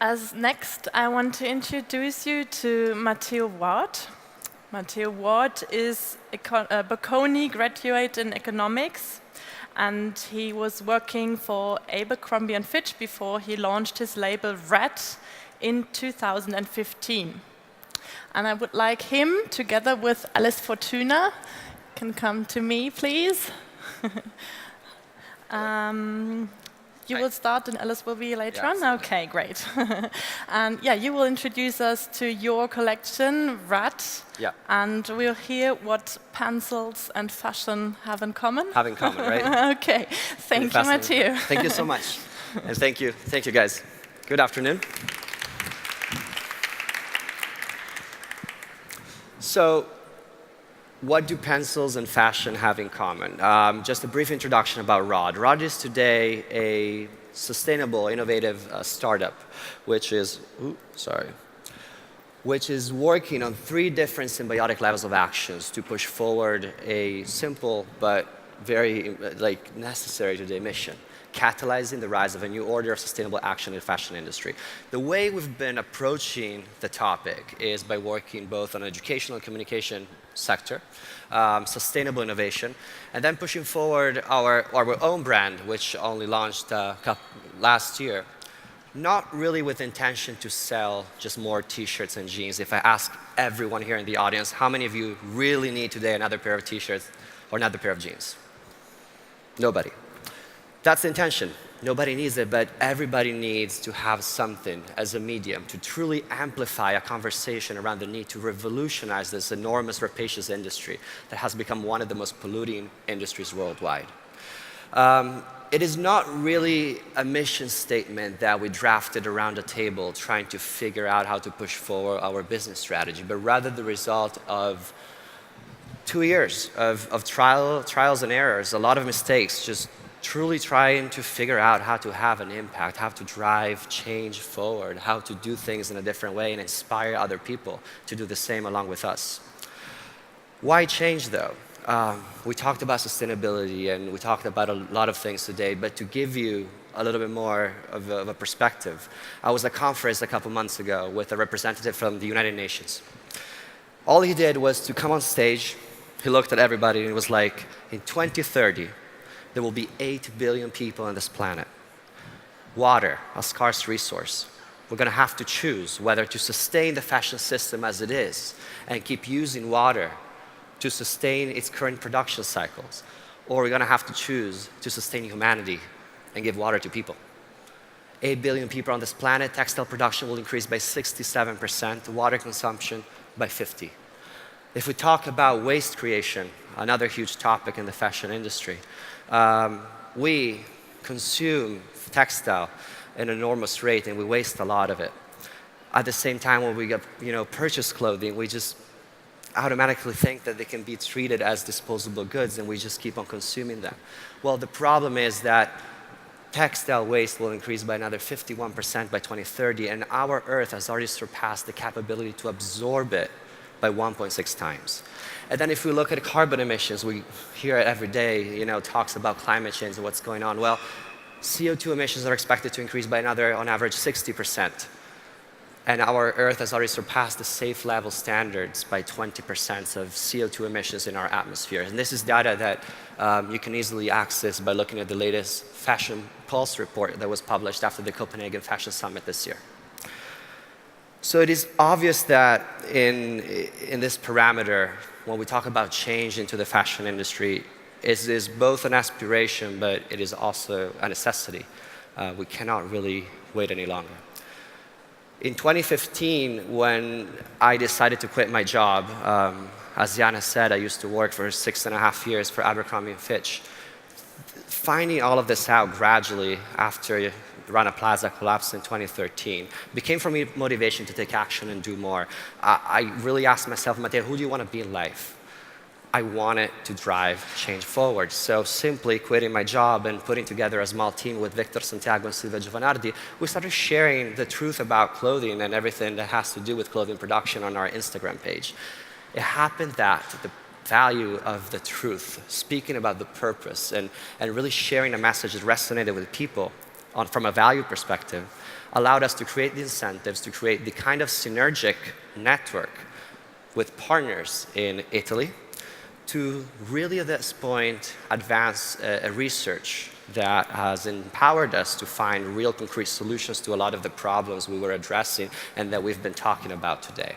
As next, I want to introduce you to Matteo Wrad. Matteo Wrad is a Bocconi graduate in economics, and he was working for Abercrombie & Fitch before he launched his label Wrad in 2015. And I would like him, together with Alice Fortuna, can come to me, please. You will start and Alice will be later on? Okay, great. And yeah, you will introduce us to your collection, Wrad. Yeah. And we'll hear what pencils and fashion have in common. Have in common, right? Okay. Thank you, Matteo. Thank you so much. And thank you guys. Good afternoon. So, what do pencils and fashion have in common? Just a brief introduction about Wrad. Wrad is today a sustainable, innovative startup, which is working on 3 different symbiotic levels of actions to push forward a simple but very necessary today mission: catalyzing the rise of a new order of sustainable action in the fashion industry. The way we've been approaching the topic is by working both on educational and communication sector, sustainable innovation, and then pushing forward our own brand, which only launched last year, not really with intention to sell just more t-shirts and jeans. If I ask everyone here in the audience, how many of you really need today another pair of t-shirts or another pair of jeans? Nobody. That's the intention. Nobody needs it, but everybody needs to have something as a medium to truly amplify a conversation around the need to revolutionize this enormous, rapacious industry that has become one of the most polluting industries worldwide. It is not really a mission statement that we drafted around a table trying to figure out how to push forward our business strategy, but rather the result of 2 years of trials and errors, a lot of mistakes, just truly trying to figure out how to have an impact, how to drive change forward, how to do things in a different way and inspire other people to do the same along with us. Why change, though? We talked about sustainability and we talked about a lot of things today, but to give you a little bit more of a perspective, I was at a conference a couple months ago with a representative from the United Nations. All he did was to come on stage, he looked at everybody and he was like, in 2030, there will be 8 billion people on this planet. Water, a scarce resource. We're going to have to choose whether to sustain the fashion system as it is and keep using water to sustain its current production cycles, or we're going to have to choose to sustain humanity and give water to people. 8 billion people on this planet, textile production will increase by 67%, water consumption by 50%. If we talk about waste creation, another huge topic in the fashion industry, we consume textile at an enormous rate and we waste a lot of it. At the same time, when we purchase clothing, we just automatically think that they can be treated as disposable goods and we just keep on consuming them. Well, the problem is that textile waste will increase by another 51% by 2030, and our Earth has already surpassed the capability to absorb it by 1.6 times. And then if we look at carbon emissions, we hear it every day, talks about climate change and what's going on. Well, CO2 emissions are expected to increase by another, on average, 60%. And our Earth has already surpassed the safe level standards by 20% of CO2 emissions in our atmosphere. And this is data that you can easily access by looking at the latest Fashion Pulse report that was published after the Copenhagen Fashion Summit this year. So it is obvious that in this parameter, when we talk about change into the fashion industry, it is both an aspiration, but it is also a necessity. We cannot really wait any longer. In 2015, when I decided to quit my job, as Jana said, I used to work for 6.5 years for Abercrombie & Fitch. Finding all of this out gradually after Rana Plaza collapsed in 2013 became for me motivation to take action and do more. I really asked myself, Matteo, who do you want to be in life? I wanted to drive change forward. So simply quitting my job and putting together a small team with Victor Santiago and Silvia Giovanardi, we started sharing the truth about clothing and everything that has to do with clothing production on our Instagram page. It happened that the value of the truth, speaking about the purpose and really sharing a message that resonated with people, from a value perspective, allowed us to create the incentives, to create the kind of synergic network with partners in Italy to really at this point advance a research that has empowered us to find real concrete solutions to a lot of the problems we were addressing and that we've been talking about today.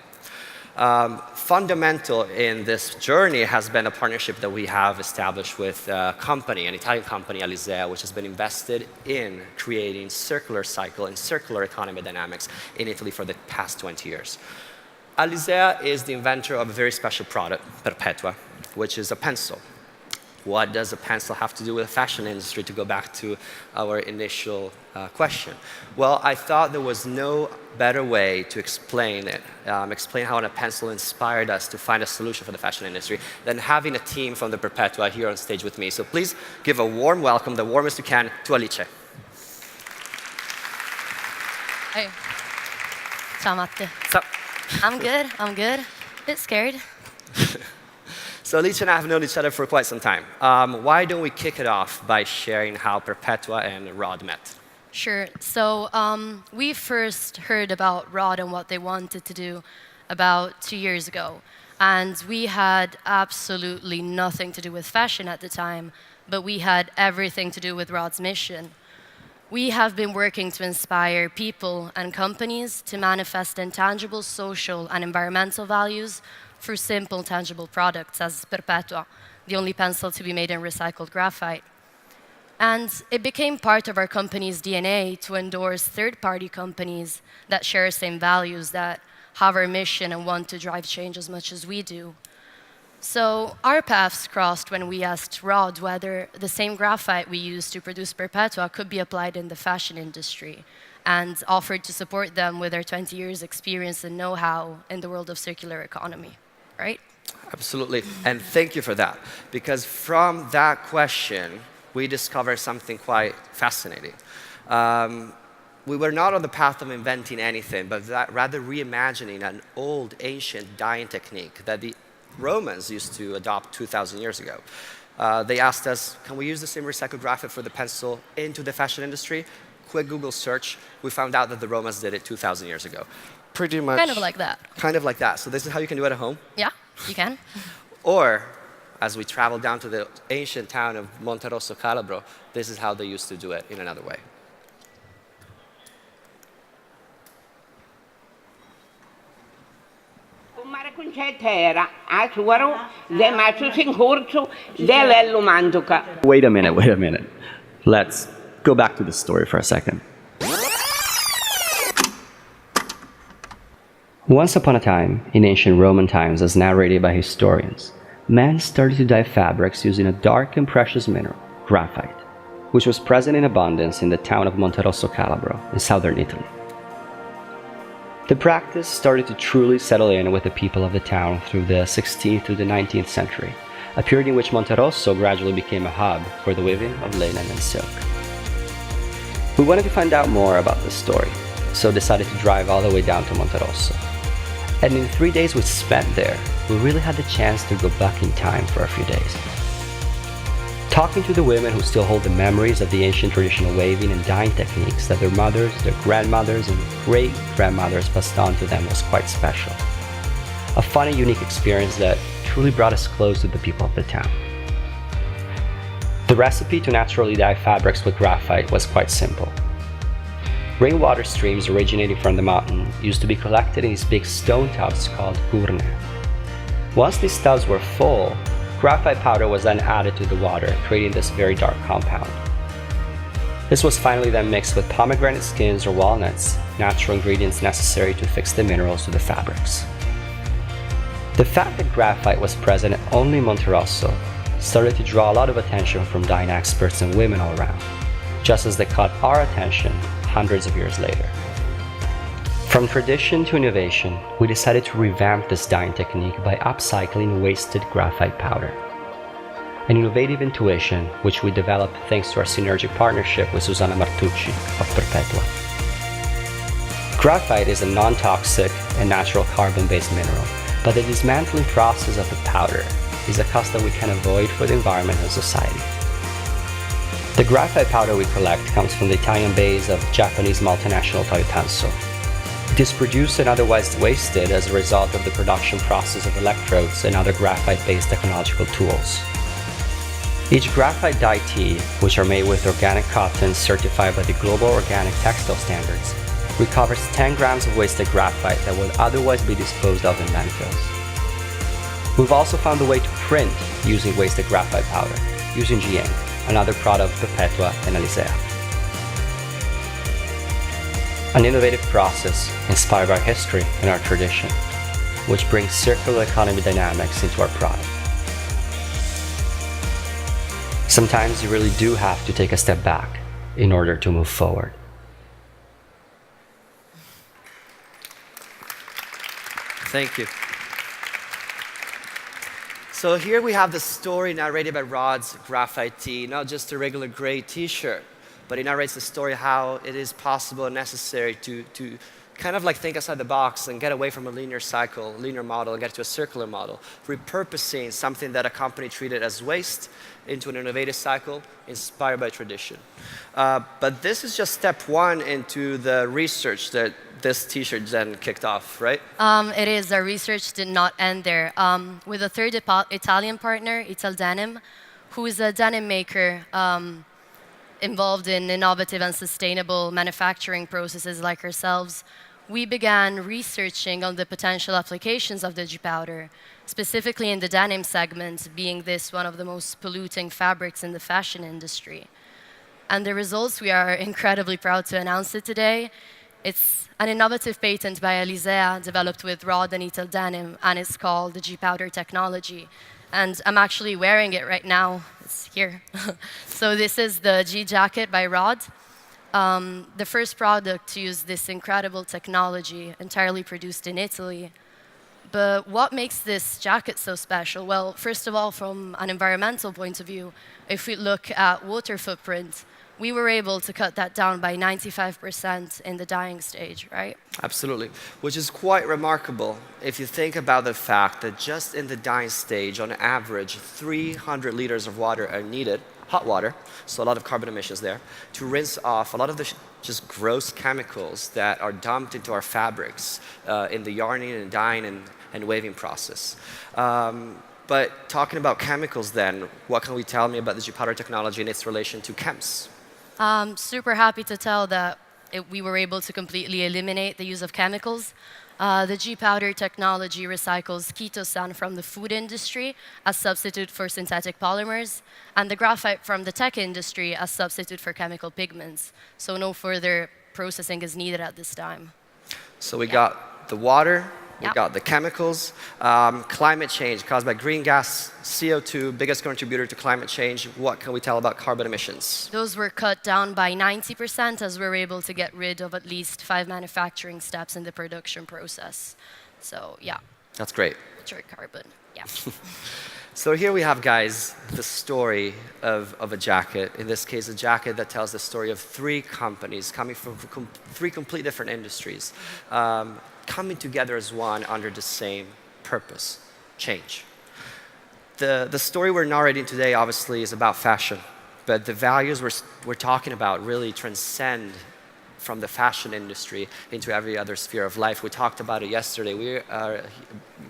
Fundamental in this journey has been a partnership that we have established with a company, an Italian company, Alisea, which has been invested in creating circular cycle and circular economy dynamics in Italy for the past 20 years. Alisea is the inventor of a very special product, Perpetua, which is a pencil. What does a pencil have to do with the fashion industry, to go back to our initial question? Well, I thought there was no better way to explain it, explain how a pencil inspired us to find a solution for the fashion industry than having a team from the Perpetua here on stage with me. So please give a warm welcome, the warmest you can, to Alice. Hey. Ciao, Matteo. So, I'm good. A bit scared. So Alice and I have known each other for quite some time. Why don't we kick it off by sharing how Perpetua and Wrad met? Sure. So we first heard about Wrad and what they wanted to do about 2 years ago. And we had absolutely nothing to do with fashion at the time, but we had everything to do with Wrad's mission. We have been working to inspire people and companies to manifest intangible social and environmental values through simple, tangible products as Perpetua, the only pencil to be made in recycled graphite. And it became part of our company's DNA to endorse third-party companies that share the same values, that have our mission and want to drive change as much as we do. So our paths crossed when we asked Wrad whether the same graphite we used to produce Perpetua could be applied in the fashion industry, and offered to support them with our 20 years experience and know-how in the world of circular economy, right? Absolutely, and thank you for that, because from that question, we discovered something quite fascinating. We were not on the path of inventing anything, but rather reimagining an old, ancient dyeing technique that the Romans used to adopt 2,000 years ago. They asked us, can we use the same recycled graphite for the pencil into the fashion industry? Quick Google search, we found out that the Romans did it 2,000 years ago. Pretty much. Kind of like that. Kind of like that. So this is how you can do it at home? Yeah, you can. Or, as we travel down to the ancient town of Monterosso Calabro, this is how they used to do it in another way. Wait a minute. Let's go back to the story for a second. Once upon a time, in ancient Roman times, as narrated by historians, men started to dye fabrics using a dark and precious mineral, graphite, which was present in abundance in the town of Monterosso Calabro in southern Italy. The practice started to truly settle in with the people of the town through the 16th to the 19th century, a period in which Monterosso gradually became a hub for the weaving of linen and silk. We wanted to find out more about this story, so decided to drive all the way down to Monterosso. And in 3 days we spent there, we really had the chance to go back in time for a few days. Talking to the women who still hold the memories of the ancient traditional weaving and dyeing techniques that their mothers, their grandmothers, and great-grandmothers passed on to them was quite special. A fun and unique experience that truly brought us close to the people of the town. The recipe to naturally dye fabrics with graphite was quite simple. Rainwater streams originating from the mountain used to be collected in these big stone tubs called urne. Once these tubs were full, graphite powder was then added to the water, creating this very dark compound. This was finally then mixed with pomegranate skins or walnuts, natural ingredients necessary to fix the minerals to the fabrics. The fact that graphite was present only in Monterosso started to draw a lot of attention from dyeing experts and women all around, just as they caught our attention hundreds of years later. From tradition to innovation, we decided to revamp this dyeing technique by upcycling wasted graphite powder. An innovative intuition which we developed thanks to our synergic partnership with Susanna Martucci of Perpetua. Graphite is a non-toxic and natural carbon-based mineral, but the dismantling process of the powder is a cost that we can avoid for the environment and society. The graphite powder we collect comes from the Italian base of Japanese multinational Toyotanso. It is produced and otherwise wasted as a result of the production process of electrodes and other graphite-based technological tools. Each graphite dye tee, which are made with organic cotton certified by the Global Organic Textile Standards, recovers 10 grams of wasted graphite that would otherwise be disposed of in landfills. We've also found a way to print using wasted graphite powder, using G-ink, another product of Perpetua and Alizea. An innovative process inspired by our history and our tradition, which brings circular economy dynamics into our product. Sometimes you really do have to take a step back in order to move forward. Thank you. So here we have the story narrated by Wrad's graphite tee, not just a regular gray t-shirt, but it narrates the story how it is possible and necessary to kind of like think outside the box and get away from a linear cycle, linear model, and get to a circular model, repurposing something that a company treated as waste into an innovative cycle inspired by tradition. But this is just step one into the research that this t-shirt then kicked off, right? It is. Our research did not end there. With a third Italian partner, Italdenim, who is a denim maker involved in innovative and sustainable manufacturing processes like ourselves, we began researching on the potential applications of the G-powder, specifically in the denim segment, being this one of the most polluting fabrics in the fashion industry. And the results, we are incredibly proud to announce it today. It's an innovative patent by Alizea developed with Wrad and Italdenim, and it's called the G-powder technology. And I'm actually wearing it right now. It's here. So this is the G jacket by Wrad. The first product to use this incredible technology, entirely produced in Italy. But what makes this jacket so special? Well, first of all, from an environmental point of view, if we look at water footprint, we were able to cut that down by 95% in the dyeing stage, right? Absolutely, which is quite remarkable if you think about the fact that just in the dyeing stage, on average, 300 liters of water are needed, hot water, so a lot of carbon emissions there, to rinse off a lot of the just gross chemicals that are dumped into our fabrics in the yarning and dyeing and waving process. But talking about chemicals then, what can we tell me about the G-powder technology and its relation to chems? Super happy to tell that we were able to completely eliminate the use of chemicals. The G-powder technology recycles chitosan from the food industry as substitute for synthetic polymers, and the graphite from the tech industry as substitute for chemical pigments. So no further processing is needed at this time. So we got the water, we got the chemicals, climate change caused by green gas, CO2, biggest contributor to climate change. What can we tell about carbon emissions? Those were cut down by 90% as we were able to get rid of at least 5 manufacturing steps in the production process. So yeah. That's great. Short carbon, yeah. So here we have, guys, the story of a jacket. In this case, a jacket that tells the story of 3 companies coming from 3 completely different industries, coming together as one under the same purpose, change. The story we're narrating today, obviously, is about fashion, but the values we're talking about really transcend from the fashion industry into every other sphere of life. We talked about it yesterday. We are an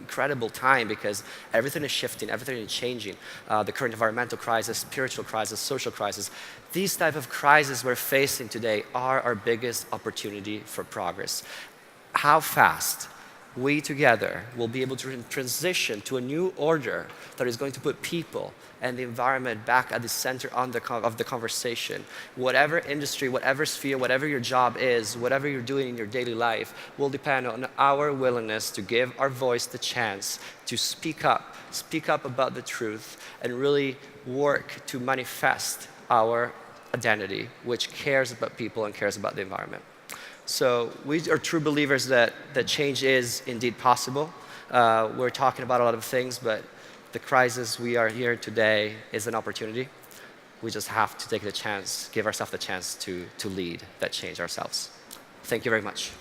incredible time because everything is shifting, everything is changing. The current environmental crisis, spiritual crisis, social crisis. These type of crises we're facing today are our biggest opportunity for progress. How fast we together will be able to transition to a new order that is going to put people and the environment back at the center of the conversation. Whatever industry, whatever sphere, whatever your job is, whatever you're doing in your daily life will depend on our willingness to give our voice the chance to speak up about the truth, and really work to manifest our identity, which cares about people and cares about the environment. So we are true believers that change is indeed possible. We're talking about a lot of things, but the crisis we are here today is an opportunity. We just have to take the chance, give ourselves the chance to lead that change ourselves. Thank you very much.